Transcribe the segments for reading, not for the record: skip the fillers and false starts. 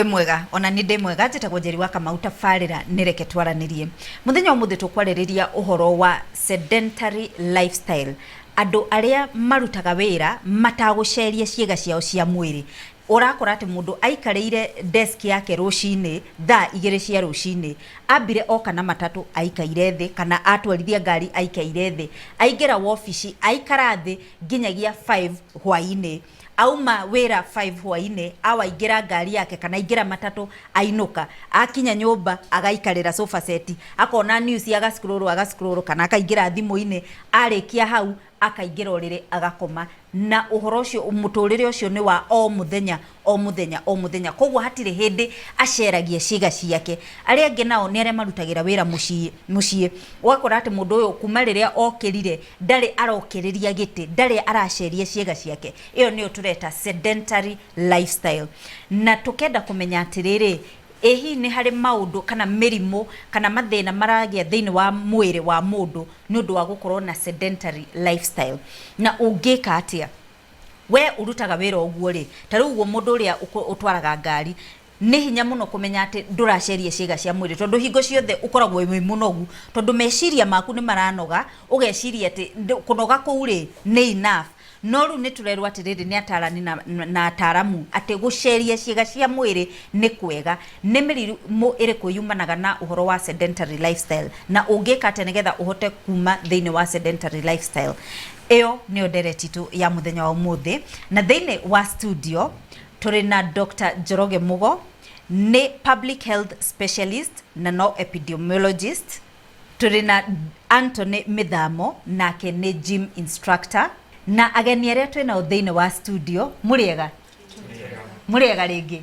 we mwega ona ni ndi mwega njitagwo Njeri wa Kamau tabarira nireke twaranirie muthenya umuthi tukwariria uhoro wa sedentary lifestyle andu aria marutaga wira mataguceria ciega ciao cia mwiri urakora ati mundu aikarire desk yake rucini thaa 2 cia rucini ambire oka na matatu aikaire thi kana atwarithia ngari aikaire thi aingira wabici aikara thi nginyagia 5 hwaini auma wira 5 hwaini awaingira ngari yake kana aingira matatu ainuka akinya nyumba agaikarira sofa set akona news agascroll kana akaingira thimu-ini arikia hau akaingira orire agakoma na uhoro ucio umuturire ucio ni wa o muthenya kogwo hatire hindi aceragia ciega ciake aria angi nao ni aria marutagira wira mucii wakora ati mundu uyu kuma riria okirire ndari arokiriria giti ndari araceria ciega ciake iyo ni tureta sedentary lifestyle na tukenda kumenya atiriri ehi ni hari maundu kana mirimu kana mathina maragia thiini wa mwiri wa mundu ni undu wa gukorwo na sedentary lifestyle na ungika atia we urutaga wira oguo ri tari uguo mundu uria utwaraga ngari ni hinya muno kumenya ati nduraceria ciega cia mwiri tondu hingo ciothe ukoragwo wi munogu tondu meciria maku ni maranoga ugeciria ati kunoga kuu ri ni enough no ru ni turerwa atiriri ni atarani na ataramu ati guceria ciega cia mwiri ni kwega ni mirimu iriku yumanaga na uhoro wa sedentary lifestyle na ungika ati nigetha uhote kuma thiini wa sedentary lifestyle iyo ni ndereti tu ya muthenya wa umuthi na thiini wa studio turi na Dr. Njoroge Mugo ni public health specialist na no epidemiologist turi na Anthony Mithamo nake ni gym instructor na ageni aria twina uthiini wa studio muriega ringi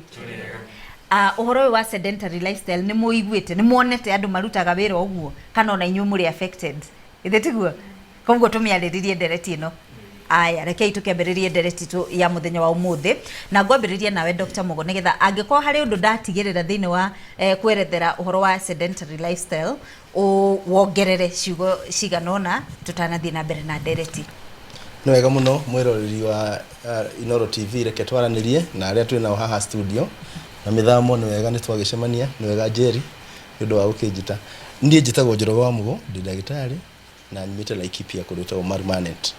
uhoro wa sedentary lifestyle ni muiguite ni muonete andu marutaga wira oguo kana ona inyu muri affected ithetiguo kogwo tumiariririe ndereti ino aya rekei tukiambiririe ndereti tu ya muthenya wa umuthi na ngwambiririe nawe Dr. Mugo nigetha angiko hari undu ndatigirira thiini wa kwerethera uhoro wa sedentary lifestyle wongerere ciugo ciganona tutanathie na mbere na ndereti no wega muno mwiroreri wa Inoro TV reke twaranirie na aria twina haha studio na Mithamo ni wega ni twagicemania ni wega Njeri ndu wa ukinjita ndie njitagwo Njoroge wa Mugo ndi ndagitari na nyimite Laikipia kurutwo permanent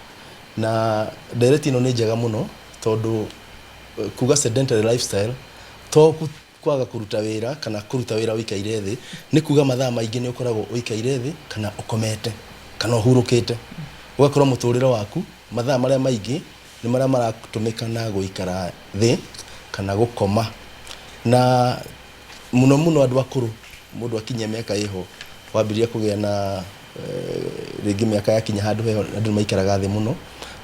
na ndereti ino ni njega muno tondu kuga sedentary lifestyle to kwaga kuruta wira kana kuruta wira wikaire thi ni kuga mathaa maingi ni ukoragwo wikaire thi kana ukomete kana uhurukite ugakorwo muturire waku mathaa maria maingi ni maria maratumika na guikara thi kana gukoma na muno andu akuru mundu akinya miaka iho wambiria kugia na ringi miaka yakinya handu heho andu maikaraga thi muno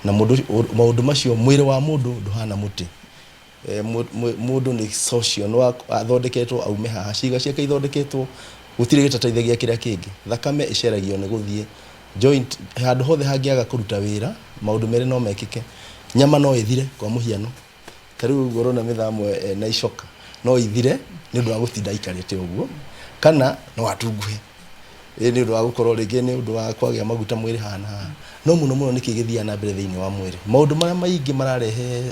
na maundu macio mwiri wa mundu nduhana muti mundu ni social no athondeketwo aume haha ciiga ciake ithondeketwo gutire gitateithagia kiria kingi thakame iceragio ni guthie joint handu hothe hangiaga kuruta wira maundu mere no mekike nyama no ithire kwa muhiano tariu goro na Mithamo na icoka no ithire ni undu wa gutinda ikarite uguo kana no atunguhe ni undu wa gukorwo ringi ni undu wa kwagia maguta mwiri hana no muno nikigithia na mbere thiini wa mwiri maundu maria maingi mararehe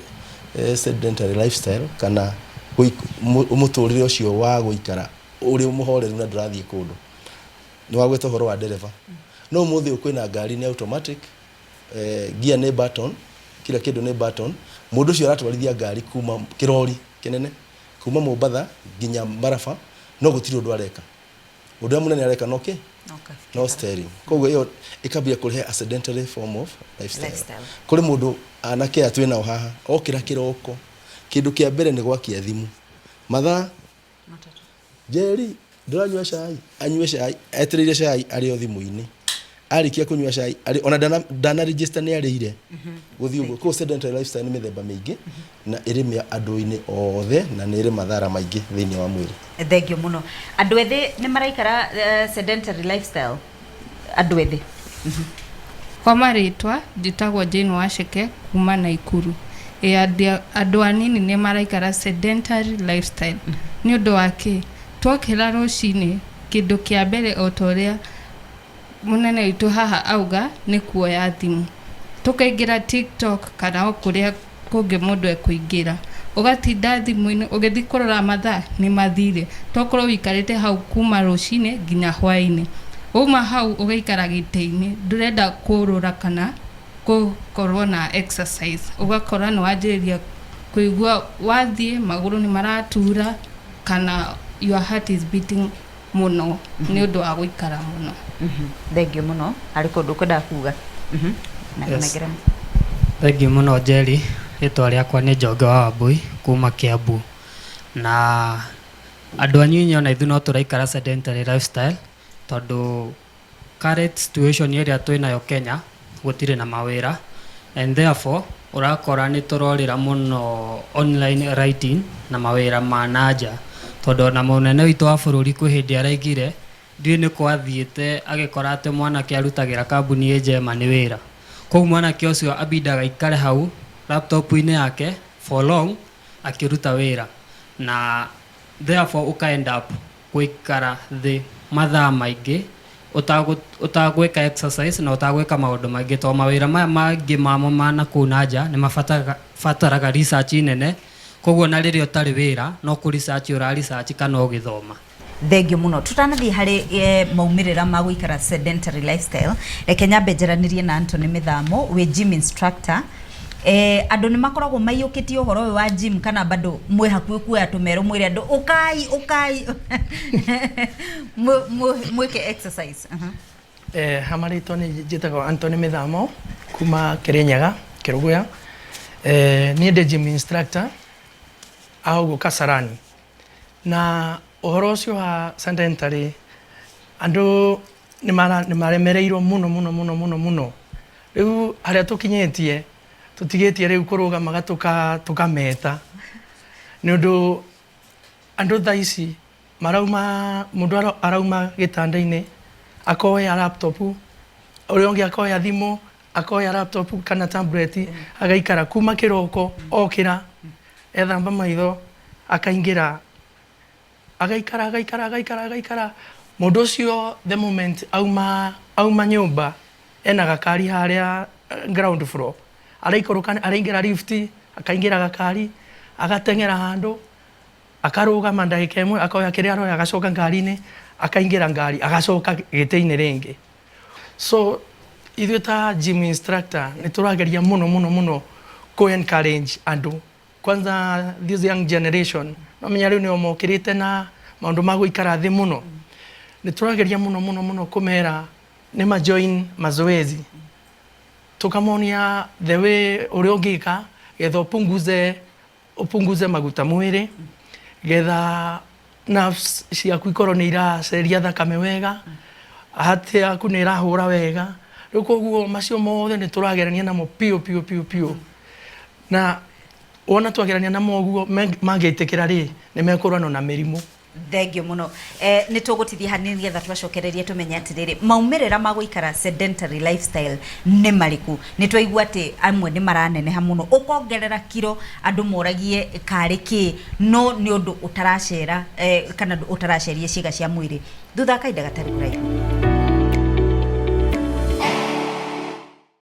sedentary lifestyle kana umuturire ucio wa guikara uri muhoreru na ndurathie kundu ni wa gweta horo wa dereva no muthi ukwina ngari ni automatic gear ni button kila kindu ni button mundu ucio aratwarithia ngari kuma kirori kinene kuma Mombatha nginya Marafa no gutiri undu areka undu munene areka no steering kogwo iyo ikabia kurehe a sedentary form of lifestyle kuri mundu anake atwina haha okira kiroko kindu kia mbere ni gwakia thimu mathaa Njeri nduranywa cai anywe cai etirire cai ari o thimu-ini arikia kunywa cai ari ona dana register ni arire guthi uguo ko sedentary lifestyle ni mithemba mingi na irimia andu-ini othe na ni iri mathara maingi thiini wa mwiri thengio muno andu ethi ni maraikara sedentary lifestyle andu ethi kwa maritwa njitagwo Jane Waceke kuma Naikuru andu anini ni maraikara sedentary lifestyle ni undu wake twokira rucini kindu kia mbere otoria munene witu haha auga ni kuoya thimu tukaingira TikTok kana kuria kungi mundu ekuingira ugatinda thimu-ini ugithi kurora mathaa ni mathire tokorwo wikarite hau kuma rucine nginya hwaini uma hau ugaikara gite-ini ndurenda kurura kana gukorwo na exercise ugakora no wanjiriria kuigua wathie maguru ni maratura kana your heart is beating muno ni undu wa guikara muno. Thank you muno. Ari kundu kwenda kuga. Thank you muno Jerry. Ritwa riakwa ni Njonge wa Wambui kuma Kiambu. Na andu anyinyi ona ithu no turaikara sedentary lifestyle tondu current situation iria twinayo Kenya gutire na mawira, and therefore urakora ni turorira muno online writing na mawira ma nanja tondu na munene witu wa bururi kwi hindi araigire ndiye ni kwathiite agikora ate mwana ke arutagira kambuni ejema ni wira kwa mwana ke ucio abindaga ikare hau laptop-ini yake for long akiruta wira na therefore uka end up kuikara the mathaa maingi utagweka exercise na utagweka maundu maingi to mawira maya mangi mamo mana kunaja ni mafataraga research nene koguo na riria utari wira no ku research ura research kana ugithoma. Thank you muno. Tutanathi hari maumirira ma guikara sedentary lifestyle. Kenya benjeranirie na Anthony Mithamo we gym instructor. Andu ni makoragwo maiyukitie uhoro wa gym kana bado mwe hakuhi kuya tumero mwire andu ukai mweke exercise. Hamarito ni jitago Anthony Mithamo kuma Kirinyaga Kiruguya. Ni de gym instructor au Kasarani na uhoro ucio wa sedentary andu ni maremereirwo muno riu haria tukinyetie tutigetie riu kurugama gatuka tukameta ni undu andu thaici marauma mundu arauma gitanda-ini akoya laptop uria ungi akoya thimu akoya laptop kana tablet agaikara kuma kiroko okira ethamba maitho akaingira agaikara mundu ucio the moment auma nyumba ena gakari haria ground floor araikoroka araingira lift akaingira gakari agatengera handu akarugama ndagika imwe akoya kiria aroya agacoka ngari-ini akaingira ngari agacoka gite-ini ringi. So ithuĩ ta gym instructor ni turageria muno ku encourage andu kwanza this young generation no menya riu nio mokirite na maundu ma guikara thi muno ni turageria muno kumera ni ma join mazoezi tukamonia the way uri ungika getha upunguze maguta mwiri getha nerves ciaku ikorwo ni iraceria thakame wega hati yaku ni irahura wega riu koguo macio mothe ni turagerania namo pio na ona twagerania namo guo mangiitikira ri ni mekurana na mirimu. Thank you muno. Ni tugutithia hanini getha twacokererie tumenye atiriri maumirira ma guikara sedentary lifestyle ni mariku ni twaigua ati amwe ni maraneneha muno ukongerera kiro andu moragie kariki no ni undu utaracera kana utaracerie ciiga cia mwiri thutha kaida gatari kuraihu.